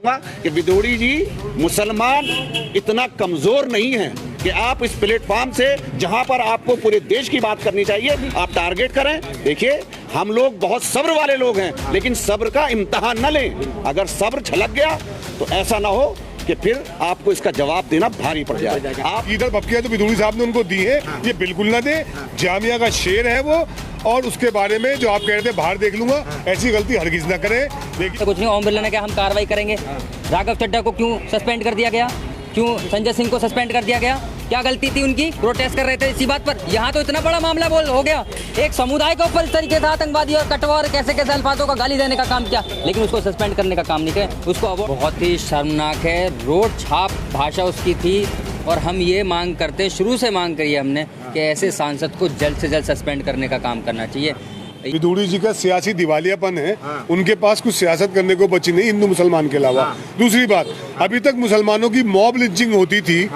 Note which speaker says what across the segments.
Speaker 1: कि विदोड़ी जी मुसलमान इतना कमजोर नहीं है कि आप इस प्लेटफॉर्म से जहां पर आपको पूरे देश की बात करनी चाहिए आप टारगेट करें। देखिए हम लोग बहुत सब्र वाले लोग हैं, लेकिन सब्र का इम्तिहान न लें। अगर सब्र छलक गया तो ऐसा ना हो कि फिर आपको इसका जवाब देना भारी पड़ जाए।
Speaker 2: आप इधर बपकिया तो विदोड़ी साहब ने उनको दी है, ये बिल्कुल ना दे। जामिया का शेर है वो, और उसके बारे में जो आप कह रहे थे बाहर देख लूंगा, ऐसी गलती हरगिज ना करें।
Speaker 3: तो कुछ नहीं, ओम बिरला ने कहा हम कार्रवाई करेंगे। राघव चड्ढा को क्यों सस्पेंड कर दिया गया, क्यों संजय सिंह को सस्पेंड कर दिया गया, क्या गलती थी उनकी? प्रोटेस्ट कर रहे थे इसी बात पर। यहाँ तो इतना बड़ा मामला हो गया, एक समुदाय के ऊपर इस तरीके से आतंकवादी और कटवा और कैसे कैसे अल्फाजों का गाली देने का काम किया, लेकिन उसको सस्पेंड करने का काम नहीं किया। उसको बहुत ही शर्मनाक है, रोड छाप भाषा उसकी थी। और हम ये मांग करते हैं, शुरू से मांग करी है हमने कि ऐसे सांसद को जल्द से जल्द सस्पेंड करने का काम करना चाहिए।
Speaker 2: विदोड़ी जी का सियासी दिवालियापन है, उनके पास कुछ सियासत करने को बची नहीं हिंदू मुसलमान के अलावा। दूसरी बात, अभी तक मुसलमानों की मॉब लिंचिंग होती थी,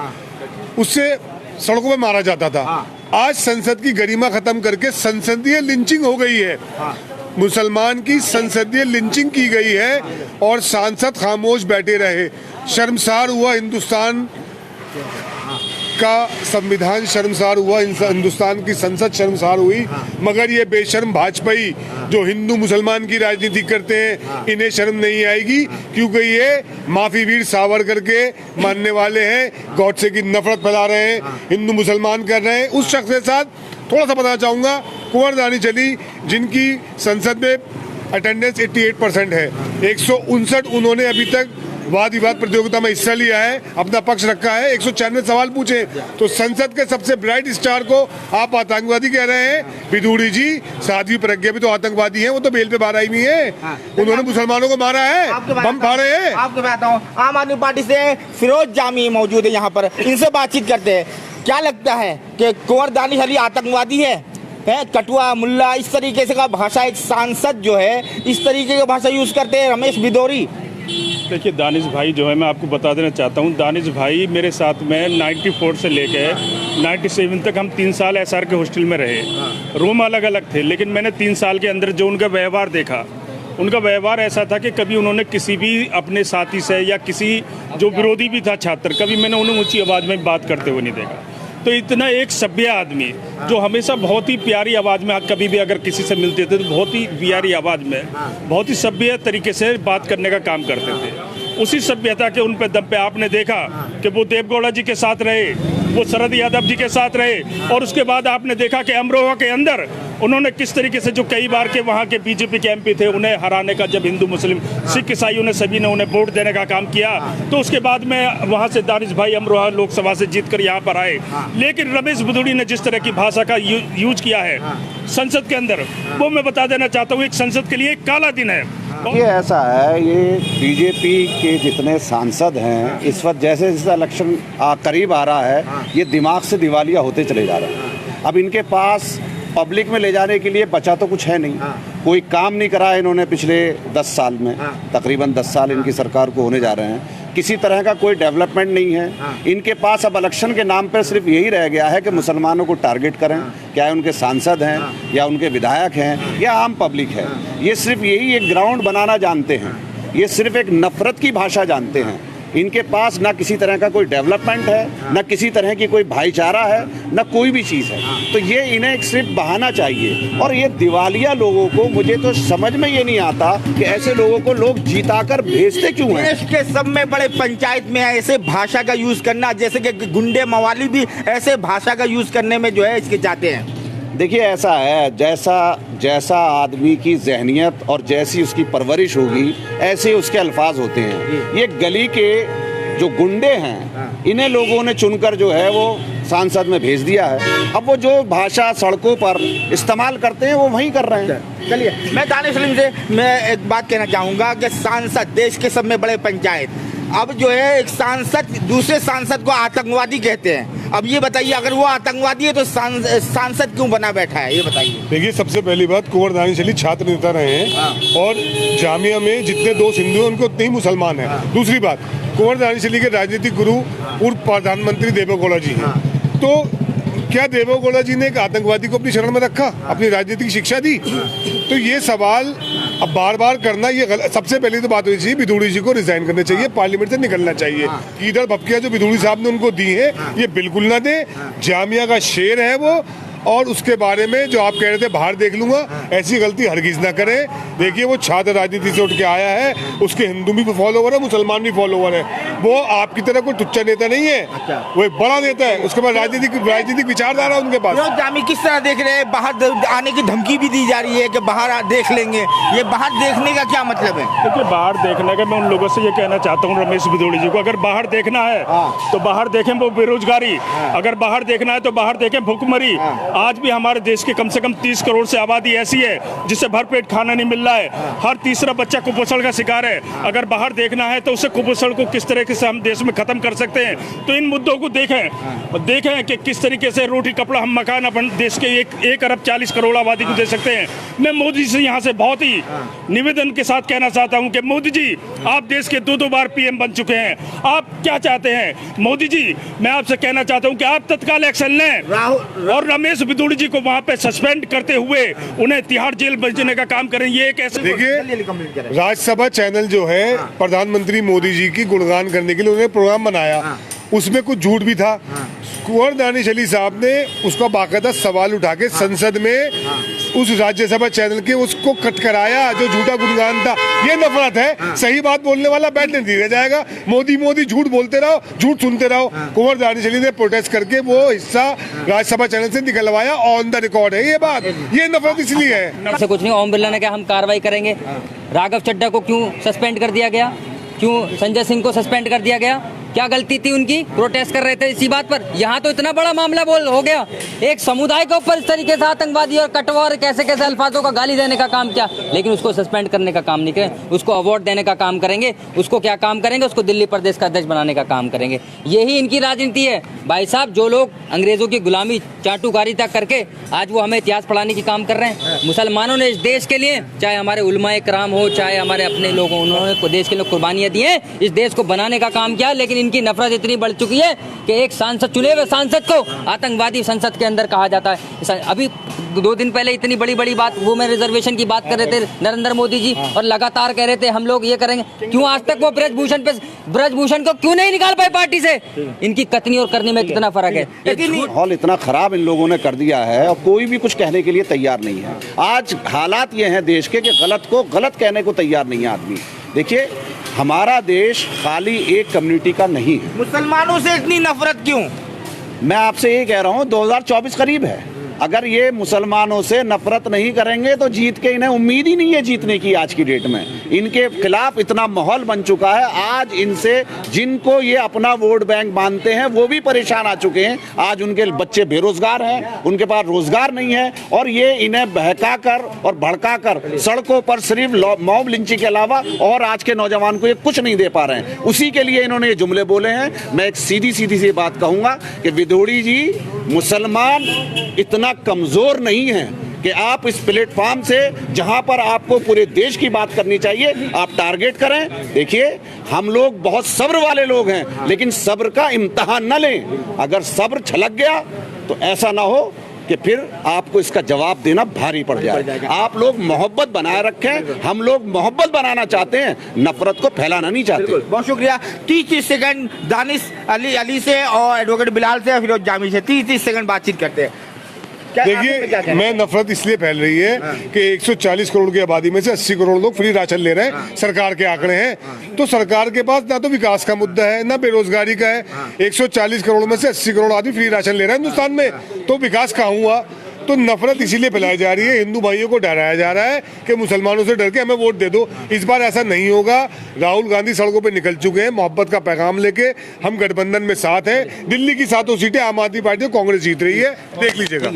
Speaker 2: उससे सड़कों पे मारा जाता था। आज संसद की गरिमा खत्म करके संसदीय लिंचिंग हो गई है, मुसलमान की संसदीय लिंचिंग की गई है और सांसद खामोश बैठे रहे। शर्मसार हुआ हिंदुस्तान का संविधान, शर्मसार हुआ हिंदुस्तान की संसद, शर्मसार हुई। मगर ये बेशर्म भाजपाई जो हिंदू मुसलमान की राजनीति करते हैं, इन्हें शर्म नहीं आएगी, क्योंकि ये माफी वीर सावरकर के मानने वाले हैं, गॉडसे की नफरत फैला रहे हैं, हिंदू मुसलमान कर रहे हैं। उस शख्स के साथ थोड़ा सा बताना चाहूंगा, कुंवर दानिश-अली जिनकी संसद में अटेंडेंस 88% है, 159 उन्होंने अभी तक वाद विवाद प्रतियोगिता में हिस्सा लिया है, अपना पक्ष रखा है, 196 सवाल पूछे। तो संसद के सबसे ब्राइट स्टार को आप आतंकवादी कह रहे हैं। विदोड़ी जी साध्वी प्रज्ञा भी तो आतंकवादी हैं, वो तो बेल पे बाहर आई हुई है। उन्होंने मुसलमानों को मारा है, बम फाड़े हैं।
Speaker 4: आपको बताता हूँ, आम आदमी पार्टी से फिरोज जामी मौजूद है यहाँ पर, इनसे बातचीत करते हैं। क्या लगता है कि कुंवर दानिश-अली आतंकवादी है? कटुआ मुल्ला इस तरीके से का भाषा एक सांसद जो है इस तरीके की भाषा यूज करते हैं रमेश विदोड़ी।
Speaker 5: देखिए दानिश भाई जो है, मैं आपको बता देना चाहता हूँ, दानिश भाई मेरे साथ में 94 से लेकर 97 तक हम 3 साल एसआर के हॉस्टल में रहे। रूम अलग अलग थे, लेकिन मैंने 3 साल के अंदर जो उनका व्यवहार देखा, उनका व्यवहार ऐसा था कि कभी उन्होंने किसी भी अपने साथी से या किसी जो विरोधी भी था छात्र, कभी मैंने उन्हें ऊंची आवाज़ में बात करते हुए नहीं देखा। तो इतना एक सभ्य आदमी जो हमेशा बहुत ही प्यारी आवाज़ में, कभी भी अगर किसी से मिलते थे तो बहुत ही प्यारी आवाज़ में, बहुत ही सभ्य तरीके से बात करने का काम करते थे। उसी सभ्यता के उन पे दम पे आपने देखा कि वो देवगौड़ा जी के साथ रहे, वो शरद यादव जी के साथ रहे, और उसके बाद आपने देखा कि अमरोहा के अंदर उन्होंने किस तरीके से जो कई बार के वहाँ के बीजेपी के एमपी थे, उन्हें हराने का, जब हिंदू मुस्लिम सिख ईसाइयों ने सभी ने उन्हें वोट देने का काम किया, तो उसके बाद में वहाँ से दानिश भाई अमरोहा लोकसभा से जीत कर यहाँ पर आए। लेकिन रमेश विदोड़ी ने जिस तरह की भाषा का यूज किया है संसद के अंदर, वो मैं बता देना चाहता हूँ, एक संसद के लिए एक काला दिन है।
Speaker 1: ये ऐसा है, ये बीजेपी के जितने सांसद हैं इस वक्त जैसे जैसे इलेक्शन करीब आ रहा है, ये दिमाग से दिवालिया होते चले जा रहे हैं। अब इनके पास पब्लिक में ले जाने के लिए बचा तो कुछ है नहीं, कोई काम नहीं करा है इन्होंने पिछले 10 साल में, तकरीबन 10 साल इनकी सरकार को होने जा रहे हैं, किसी तरह का कोई डेवलपमेंट नहीं है इनके पास। अब इलेक्शन के नाम पर सिर्फ यही रह गया है कि मुसलमानों को टारगेट करें, क्या उनके सांसद हैं या उनके विधायक हैं या आम पब्लिक है, ये सिर्फ यही एक ग्राउंड बनाना जानते हैं, ये सिर्फ एक नफरत की भाषा जानते हैं। इनके पास ना किसी तरह का कोई डेवलपमेंट है, ना किसी तरह की कोई भाईचारा है, ना कोई भी चीज़ है। तो ये इन्हें एक सिर्फ बहाना चाहिए। और ये दिवालिया लोगों को, मुझे तो समझ में ये नहीं आता कि ऐसे लोगों को लोग जीताकर भेजते क्यों हैं।
Speaker 4: देश के सब में बड़े पंचायत में ऐसे भाषा का यूज करना, जैसे कि गुंडे मवाली भी ऐसे भाषा का यूज करने में जो है इसके जाते हैं।
Speaker 1: देखिए ऐसा है, जैसा आदमी की जहनियत और जैसी उसकी परवरिश होगी ऐसे उसके अल्फाज होते हैं। ये गली के जो गुंडे हैं, इन्हें लोगों ने चुनकर जो है वो सांसद में भेज दिया है। अब वो जो भाषा सड़कों पर इस्तेमाल करते हैं वो वहीं कर रहे हैं।
Speaker 4: चलिए, मैं दानिश-अली से मैं एक बात कहना चाहूँगा कि सांसद, देश के सब में बड़े पंचायत, अब जो है एक सांसद दूसरे सांसद को आतंकवादी कहते हैं। अब ये बताइए, अगर वो आतंकवादी है तो सांसद क्यों बना बैठा है, ये बताइए।
Speaker 2: देखिए, सबसे पहली बात, कुंवर दानिश-अली छात्र नेता रहे हैं और जामिया में जितने दोस्त हिंदू हैं उनके उतने ही मुसलमान हैं। दूसरी बात, कुंवर दानिश-अली के राजनीतिक गुरु पूर्व प्रधानमंत्री देवेगौड़ा जी हैं। तो क्या देवेगौड़ा जी ने एक आतंकवादी को अपनी शरण में रखा, अपनी राजनीतिक शिक्षा दी? तो ये सवाल अब बार बार करना ये गलत। सबसे पहले तो बात हुई चाहिए विदुड़ी जी को रिजाइन करना चाहिए, पार्लियामेंट से निकलना चाहिए। इधर भपकियां जो विदुड़ी साहब ने उनको दी है ये बिल्कुल ना दे। जामिया का शेर है वो, और उसके बारे में जो आप कह रहे थे बाहर देख लूंगा, ऐसी गलती हरगिज ना करें। देखिए वो छात्र राजनीति से उठ के आया है, उसके हिंदू भी फॉलोवर है, मुसलमान भी फॉलोवर है। वो आपकी तरह कोई टुच्चा नेता नहीं है, वो एक बड़ा नेता है। उसके बाद राजनीतिक विचारधारा उनके पास।
Speaker 4: फिरोज जामी किस तरह देख रहे हैं? बाहर आने की धमकी भी दी जा रही है कि बाहर देख लेंगे, ये बाहर देखने का क्या मतलब है?
Speaker 5: देखिए बाहर देखने का मैं उन लोगों से ये कहना चाहता हूँ, रमेश बिदोड़ी जी को, अगर बाहर देखना है तो बाहर देखें वो बेरोजगारी, अगर बाहर देखना है तो बाहर देखें भुखमरी। आज भी हमारे देश के कम से कम 30 करोड़ से आबादी ऐसी है जिसे भरपेट खाना नहीं मिल रहा है, हर तीसरा बच्चा कुपोषण का शिकार है। अगर बाहर देखना है तो उसे कुपोषण को किस तरीके से हम देश में खत्म कर सकते हैं, तो इन मुद्दों को देखें कि किस तरीके से रोटी कपड़ा हम मकान अपन देश के 1 अरब 40 करोड़ आबादी को दे सकते हैं। मैं मोदी से यहाँ से बहुत ही निवेदन के साथ कहना चाहता हूँ कि मोदी जी आप देश के 2 बार पीएम बन चुके हैं, आप क्या चाहते हैं? मोदी जी मैं आपसे कहना चाहता हूँ कि आप तत्काल एक्शन लें और रमेश बिदुड़ी जी को वहाँ पे सस्पेंड करते हुए उन्हें तिहाड़ जेल भेजने का काम करें। ये एक ऐसे
Speaker 2: देखिए राज्यसभा चैनल जो है प्रधानमंत्री मोदी जी की गुणगान करने के लिए उन्होंने प्रोग्राम बनाया, उसमें कुछ झूठ भी था। कुंवर दानिश अली साहब ने उसका बाकायदा सवाल उठा के संसद में उस राज्यसभा चैनल के उसको कट कराया जो झूठा गुणगान था। ये नफरत है। सही बात बोलने वाला बैठने नहीं रह जाएगा। मोदी मोदी झूठ बोलते रहो, झूठ सुनते रहो। कुंवर दानिश अली ने प्रोटेस्ट करके वो हिस्सा राज्यसभा चैनल से निकलवाया, ऑन द रिकॉर्ड है ये बात। ये नफरत इसलिए है।
Speaker 3: कुछ नहीं, ओम बिरला ने कहा हम कार्रवाई करेंगे। राघव चड्ढा को क्यों सस्पेंड कर दिया गया? क्यों संजय सिंह को सस्पेंड कर दिया गया? क्या गलती थी उनकी? प्रोटेस्ट कर रहे थे इसी बात पर। यहाँ तो इतना बड़ा मामला हो गया, एक समुदाय के ऊपर इस तरीके से आतंकवादी और कटवा और कैसे कैसे अल्फाजों का गाली देने का काम किया, लेकिन उसको सस्पेंड करने का काम नहीं करें, उसको अवार्ड देने का काम करेंगे। उसको क्या काम करेंगे? उसको दिल्ली प्रदेश का अध्यक्ष बनाने का काम करेंगे। यही इनकी राजनीति है भाई साहब। जो लोग अंग्रेजों की गुलामी चाटुकारिता करके आज वो हमें इतिहास पढ़ाने की काम कर रहे हैं। मुसलमानों ने इस देश के लिए, चाहे हमारे उलमाए कराम हो, चाहे हमारे अपने लोग, उन्होंने देश के लिए कुर्बानियां दी हैं, इस देश को बनाने का काम किया। लेकिन इनकी नफरत इतनी बढ़ चुकी है कि एक सांसद, चुने हुए सांसद को आतंकवादी संसद के अंदर कहा जाता है। अभी 2 दिन पहले इतनी बड़ी बड़ी बात, वुमेन रिजर्वेशन की बात कर रहे थे नरेंद्र मोदी जी, और लगातार कह रहे थे हम लोग ये करेंगे। क्यों आज तक वो ब्रजभूषण को क्यों नहीं निकाल पाए पार्टी से? इनकी कथनी और करने में कितना फर्क है।
Speaker 1: माहौल इतना खराब इन लोगों ने कर दिया है और कोई भी कुछ कहने के लिए तैयार नहीं है। आज हालात ये हैं देश के कि गलत को गलत कहने को तैयार नहीं है आदमी। देखिए हमारा देश खाली एक कम्युनिटी का नहीं है।
Speaker 4: मुसलमानों से इतनी नफरत क्यों?
Speaker 1: मैं आपसे ये कह रहा हूँ 2024 करीब है, अगर ये मुसलमानों से नफरत नहीं करेंगे तो जीत के इन्हें उम्मीद ही नहीं है जीतने की। आज की डेट में इनके खिलाफ इतना माहौल बन चुका है। आज इनसे जिनको ये अपना वोट बैंक मानते हैं वो भी परेशान आ चुके हैं। आज उनके बच्चे बेरोजगार हैं, उनके पास रोजगार नहीं है, और ये इन्हें बहका कर और भड़का कर सड़कों पर सिर्फ मॉब लिंचिंग के अलावा और आज के नौजवान को ये कुछ नहीं दे पा रहे हैं। उसी के लिए इन्होंने ये जुमले बोले हैं। मैं एक सीधी सी बात कहूँगा कि विदोड़ी जी मुसलमान इतना कमजोर नहीं है कि आप इस प्लेटफॉर्म से, जहां पर आपको पूरे देश की बात करनी चाहिए, आप टारगेट करें। देखिए हम लोग बहुत सब्र वाले लोग हैं, लेकिन सब्र का इम्तिहान न लें। अगर सब्र छलक गया तो ऐसा ना हो कि फिर आपको इसका जवाब देना भारी पड़ जाए। आप लोग मोहब्बत बनाए रखें। हम लोग मोहब्बत बनाना चाहते हैं, नफरत को फैलाना नहीं चाहते।
Speaker 4: बहुत शुक्रिया। 30 सेकंड दानिश अली से और एडवोकेट बिलाल से, फिरोज जामी से 30 सेकंड बातचीत करते हैं।
Speaker 2: देखिए मैं नफरत इसलिए फैल रही है कि 140 करोड़ की आबादी में से 80 करोड़ लोग फ्री राशन ले रहे हैं। सरकार के आंकड़े हैं, तो सरकार के पास ना तो विकास का मुद्दा है ना बेरोजगारी का है। 140 करोड़ में से 80 करोड़ आदमी फ्री राशन ले रहे हैं हिंदुस्तान में, तो विकास कहाँ हुआ? तो नफरत इसीलिए फैलाई जा रही है। हिंदू भाइयों को डराया जा रहा है कि मुसलमानों से डर के हमें वोट दे दो। इस बार ऐसा नहीं होगा। राहुल गांधी सड़कों पे निकल चुके हैं मोहब्बत का पैगाम लेके। हम गठबंधन में साथ हैं। दिल्ली की 7 सीटें आम आदमी पार्टी और कांग्रेस जीत रही है, देख लीजिएगा।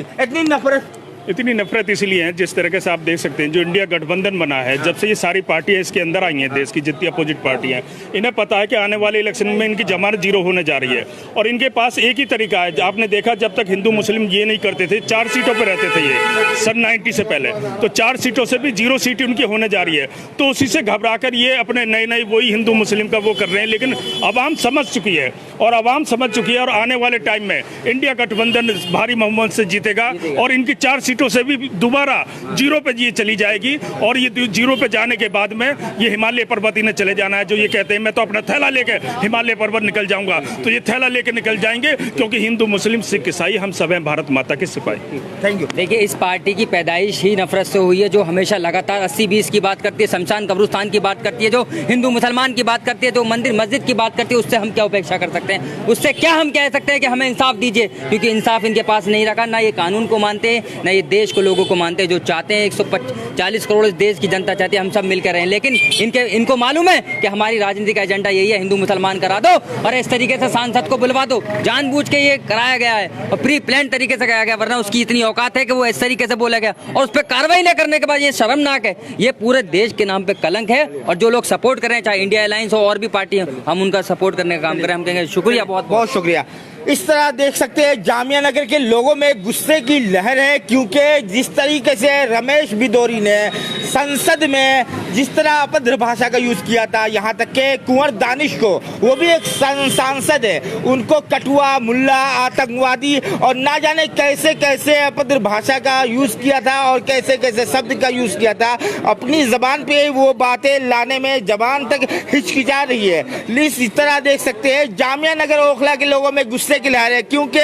Speaker 5: इतनी नफरत इसलिए है, जिस तरीके से आप देख सकते हैं जो इंडिया गठबंधन बना है, जब से ये सारी पार्टियां इसके अंदर आई हैं, देश की जितनी अपोजिट पार्टियां, इन्हें पता है कि आने वाले इलेक्शन में इनकी जमानत 0 होने जा रही है। और इनके पास एक ही तरीका है। आपने देखा जब तक हिंदू मुस्लिम ये नहीं करते थे, 4 सीटों पर रहते थे ये सन 90 से पहले, तो 4 सीटों से भी 0 सीट उनकी होने जा रही है। तो उसी से घबरा कर ये अपने नए वही हिंदू मुस्लिम का वो कर रहे हैं। लेकिन आवाम समझ चुकी है, और आवाम समझ चुकी है, और आने वाले टाइम में इंडिया गठबंधन भारी बहुमत से जीतेगा और इनकी 4 सीटों से भी दोबारा जीरो पे ये चली जाएगी। और ये जीरो पे जाने के बाद में ये हिमालय पर्वत इन्हें चले जाना है। जो ये कहते हैं मैं तो अपना थैला लेके हिमालय पर्वत निकल जाऊंगा, तो ये थैला लेके निकल जाएंगे, क्योंकि हिंदू मुस्लिम सिख ईसाई हम सब हैं भारत माता के सिपाही।
Speaker 4: Thank you.
Speaker 3: देखिए, इस पार्टी की पैदाइश ही नफरत से हुई है, जो हमेशा लगातार 80-20 की बात करती है, शमशान कब्रिस्तान की बात करती है, जो हिंदू मुसलमान की बात करती है, जो मंदिर मस्जिद की बात करती है। उससे हम क्या उपेक्षा कर सकते हैं? उससे क्या हम कह सकते हैं कि हमें इंसाफ दीजिए? क्योंकि इंसाफ इनके पास नहीं रखा। ना ये कानून को मानते हैं, ना ये देश को, लोगों को मानते हैं। जो चाहते हैं 140 करोड़ इस देश की जनता चाहती है हम सब मिलकर रहें, लेकिन इनको मालूम है कि हमारी राजनीति का एजेंडा यही है, हिंदू मुसलमान करा दो और इस तरीके से सांसद को बुलवा दो। जानबूझ के ये कराया गया है और प्री प्लान तरीके से कराया गया, वरना उसकी इतनी औकात है कि वो इस तरीके से बोला गया और उस पर कार्रवाई न करने के बाद ये शर्मनाक है। ये पूरे देश के नाम पे कलंक है। और जो लोग सपोर्ट कर रहे हैं, चाहे इंडिया अलायंस हो और भी पार्टी हो, हम उनका सपोर्ट करने का काम करें। हम कहेंगे शुक्रिया, बहुत
Speaker 4: बहुत शुक्रिया। इस तरह देख सकते हैं जामिया नगर के लोगों में गुस्से की लहर है, क्योंकि जिस तरीके से रमेश बिदोरी ने संसद में जिस तरह अभद्र भाषा का यूज किया था, यहाँ तक के कुंवर दानिश को, वो भी एक सांसद है, उनको कटुआ, मुल्ला, आतंकवादी और ना जाने कैसे कैसे अभद्र भाषा का यूज किया था और कैसे कैसे शब्द का यूज किया था। अपनी जबान पे वो बातें लाने में जबान तक हिचकिचा रही है। इस तरह देख सकते हैं जामिया नगर ओखला के लोगों में गुस्से की लहर है, क्योंकि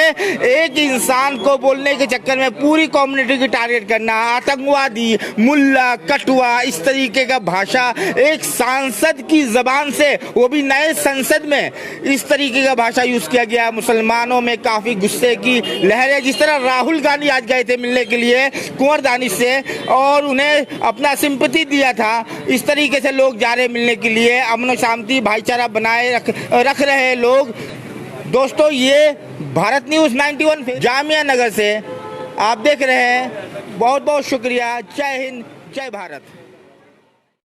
Speaker 4: एक इंसान को बोलने के चक्कर में पूरी कम्युनिटी की टारगेट करना, आतंकवादी, मुल्ला, कटुआ, इस तरीके का भाषा एक सांसद की जबान से, वो भी नए संसद में इस तरीके का भाषा यूज किया गया। मुसलमानों में काफी गुस्से की लहर है। जिस तरह राहुल गांधी आज गए थे मिलने के लिए कुंवर दानिश से और उन्हें अपना सिंपैथी दिया था, इस तरीके से लोग जा रहे मिलने के लिए, अमन शांति भाईचारा बनाए रख रहे लोग। दोस्तों, ये भारत न्यूज़ 91 जामिया नगर से आप देख रहे हैं। बहुत बहुत शुक्रिया। जय हिंद, जय भारत।